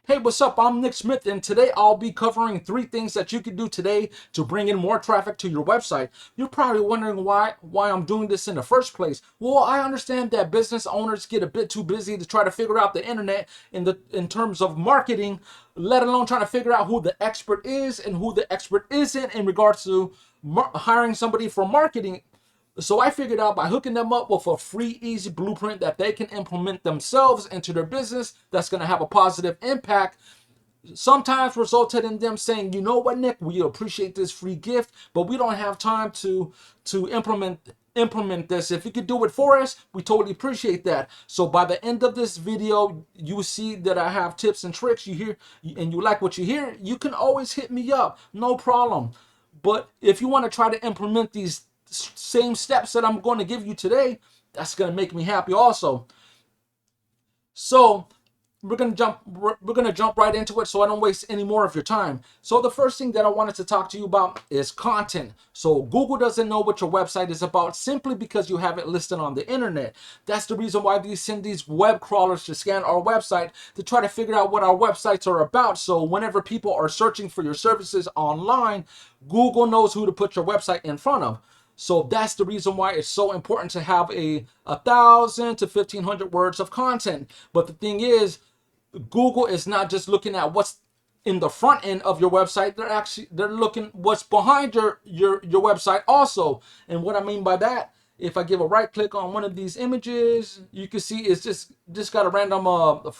Hey, what's up? I'm Nick Smith, and today I'll be covering 3 things that you can do today to bring in more traffic to your website. You're probably wondering why I'm doing this in the first place. Well, I understand that business owners get a bit too busy to try to figure out the internet in terms of marketing, let alone trying to figure out who the expert is and who the expert isn't in regards to hiring somebody for marketing. So I figured out by hooking them up with a free, easy blueprint that they can implement themselves into their business that's going to have a positive impact. Sometimes resulted in them saying, you know what, Nick, we appreciate this free gift, but we don't have time to implement this. If you could do it for us, we totally appreciate that. So by the end of this video, you will see that I have tips and tricks. You hear and you like what you hear, you can always hit me up, no problem. But if you want to try to implement these same steps that I'm going to give you today, that's going to make me happy also. So we're gonna jump right into it so I don't waste any more of your time. So the first thing that I wanted to talk to you about is content. So Google doesn't know what your website is about simply because you have it listed on the internet. That's the reason why they send these web crawlers to scan our website to try to figure out what our websites are about. So whenever people are searching for your services online, Google knows who to put your website in front of. So that's the reason why it's so important to have a 1,000 to 1,500 words of content. But the thing is, Google is not just looking at what's in the front end of your website. They're looking what's behind your website also. And what I mean by that, if I give a right click on one of these images, you can see it's just got a random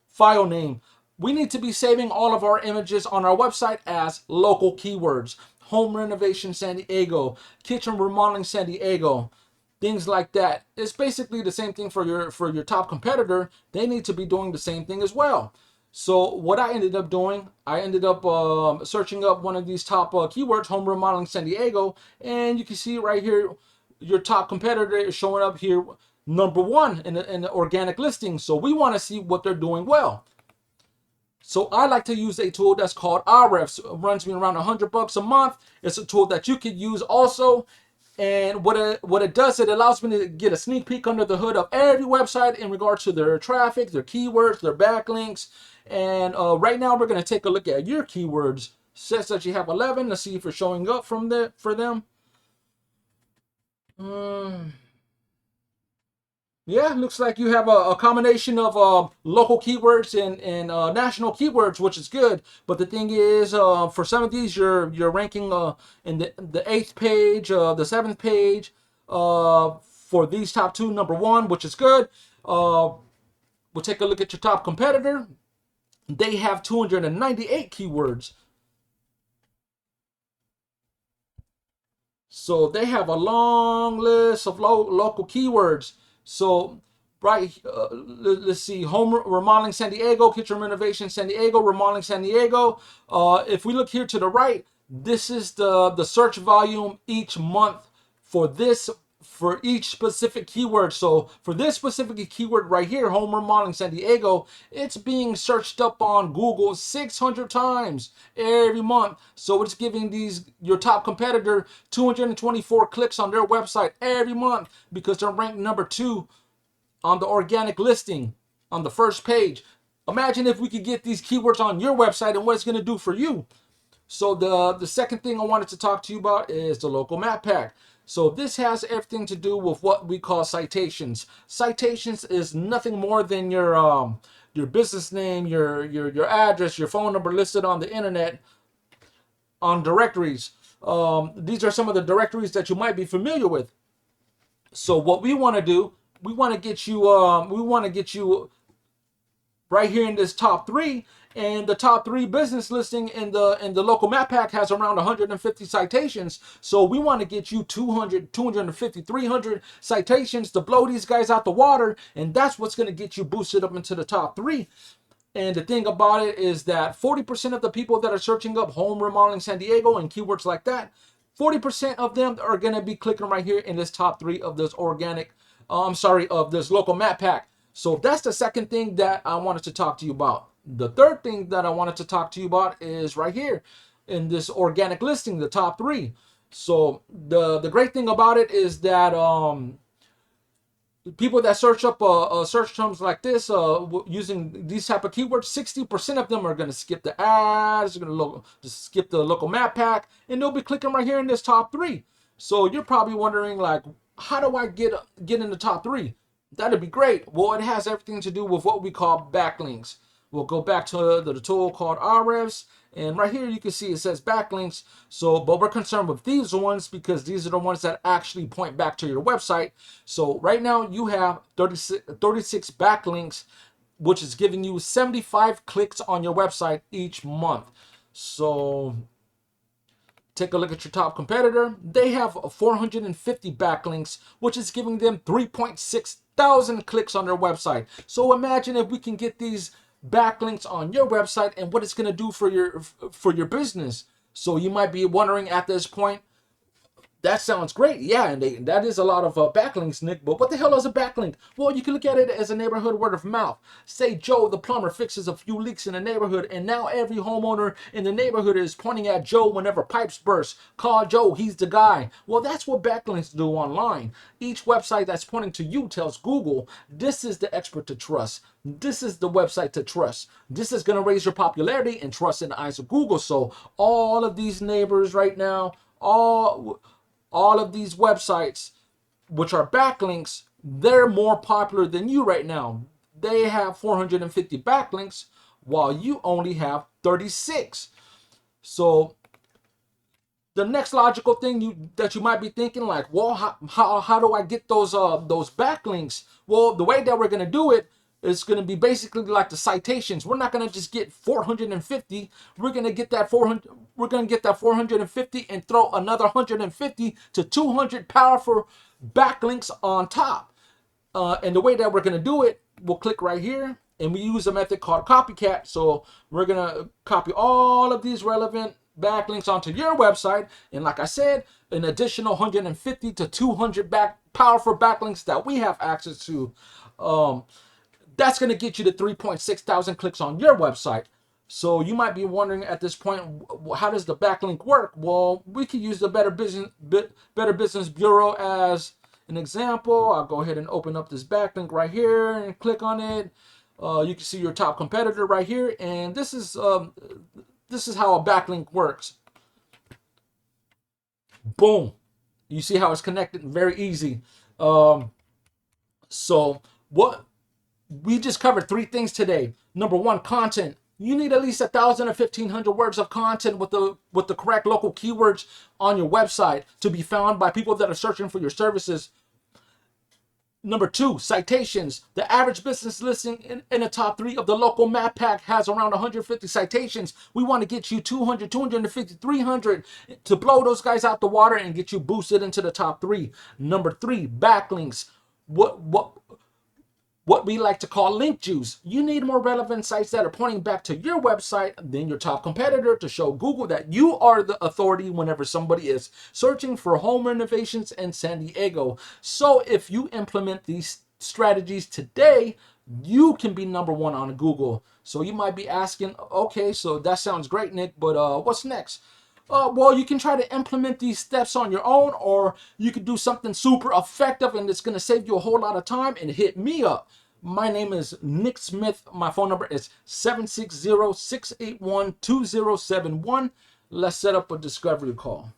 file name. We need to be saving all of our images on our website as local keywords. Home renovation San Diego, kitchen remodeling San Diego, things like that. It's basically the same thing for your top competitor. They need to be doing the same thing as well. So what I ended up doing, I ended up searching up one of these top keywords, home remodeling San Diego, and you can see right here, your top competitor is showing up here, #1 in the organic listing. So we want to see what they're doing well. So I like to use a tool that's called Ahrefs. It runs me around $100 a month. It's a tool that you could use also. And what it does, it allows me to get a sneak peek under the hood of every website in regards to their traffic, their keywords, their backlinks. And right now we're going to take a look at your keywords. Says that you have 11. Let's see if it's showing up for them. Yeah, looks like you have a combination of local keywords and national keywords, which is good. But the thing is, for some of these, you're ranking in the 8th page, the 7th page. For these top 2, #1, which is good. We'll take a look at your top competitor. They have 298 keywords. So they have a long list of local keywords. So right, let's see, home remodeling San Diego, kitchen renovation San Diego, remodeling San Diego. If we look here to the right, this is the search volume each month for each specific keyword. So for this specific keyword right here, home remodeling San Diego, it's being searched up on Google 600 times every month. So it's giving your top competitor 224 clicks on their website every month because they're ranked #2 on the organic listing on the first page. Imagine if we could get these keywords on your website and what it's going to do for you. So the second thing I wanted to talk to you about is the local map pack. So this has everything to do with what we call citations. Citations is nothing more than your business name, your address, your phone number listed on the internet on directories. These are some of the directories that you might be familiar with. So what we want to do, we want to get you right here in this top 3, and the top 3 business listing in the local map pack has around 150 citations. So we want to get you 200, 250, 300 citations to blow these guys out the water, and that's what's going to get you boosted up into the top 3. And the thing about it is that 40% of the people that are searching up home remodeling San Diego and keywords like that, 40% of them are going to be clicking right here in this top 3 of this of this local map pack. So that's the second thing that I wanted to talk to you about. The third thing that I wanted to talk to you about is right here in this organic listing, the top 3. So the great thing about it is that people that search up search terms like this using these type of keywords, 60% of them are going to skip the ads, going to just skip the local map pack, and they'll be clicking right here in this top 3. So you're probably wondering, like, how do I get in the top 3? That'd be great. Well, it has everything to do with what we call backlinks. We'll go back to the tool called Ahrefs, and right here you can see it says backlinks. So, but we're concerned with these ones because these are the ones that actually point back to your website. So right now you have 36 backlinks, which is giving you 75 clicks on your website each month. So take a look at your top competitor. They have 450 backlinks, which is giving them 3.6 thousand clicks on their website. So imagine if we can get these backlinks on your website and what it's going to do for your business. So you might be wondering at this point, that sounds great. Yeah, and that is a lot of backlinks, Nick. But what the hell is a backlink? Well, you can look at it as a neighborhood word of mouth. Say Joe the plumber fixes a few leaks in the neighborhood, and now every homeowner in the neighborhood is pointing at Joe whenever pipes burst. Call Joe, he's the guy. Well, that's what backlinks do online. Each website that's pointing to you tells Google, this is the expert to trust. This is the website to trust. This is going to raise your popularity and trust in the eyes of Google. So all of these neighbors right now, all of these websites, which are backlinks, they're more popular than you right now. They have 450 backlinks while you only have 36. So the next logical thing that you might be thinking, like, well, how do I get those backlinks? Well, the way that we're going to do it is going to be basically like the citations. We're not going to just get 450. We're going to get that 400. We're going to get that 450 and throw another 150 to 200 powerful backlinks on top. And the way that we're going to do it, we'll click right here, and we use a method called copycat. So we're going to copy all of these relevant backlinks onto your website, and like I said, an additional 150 to 200 powerful backlinks that we have access to. That's going to get you to 3.6 thousand clicks on your website. So you might be wondering at this point, how does the backlink work? Well, we could use the Better Business Bureau as an example. I'll go ahead and open up this backlink right here and click on it. You can see your top competitor right here, and this is how a backlink works. Boom. You see how it's connected? Very easy. So what we just covered 3 things today. Number 1, content. You need at least 1,000 or 1,500 words of content with the correct local keywords on your website to be found by people that are searching for your services. Number 2, citations. The average business listing in the top 3 of the local map pack has around 150 citations. We want to get you 200, 250, 300 to blow those guys out the water and get you boosted into the top 3. Number 3, backlinks. What we like to call link juice. You need more relevant sites that are pointing back to your website than your top competitor to show Google that you are the authority whenever somebody is searching for home renovations in San Diego. So if you implement these strategies today, you can be number 1 on Google. So you might be asking, okay, so that sounds great, Nick, but what's next? Well, you can try to implement these steps on your own, or you could do something super effective and it's going to save you a whole lot of time and hit me up. My name is Nick Smith. My phone number is 760-681-2071. Let's set up a discovery call.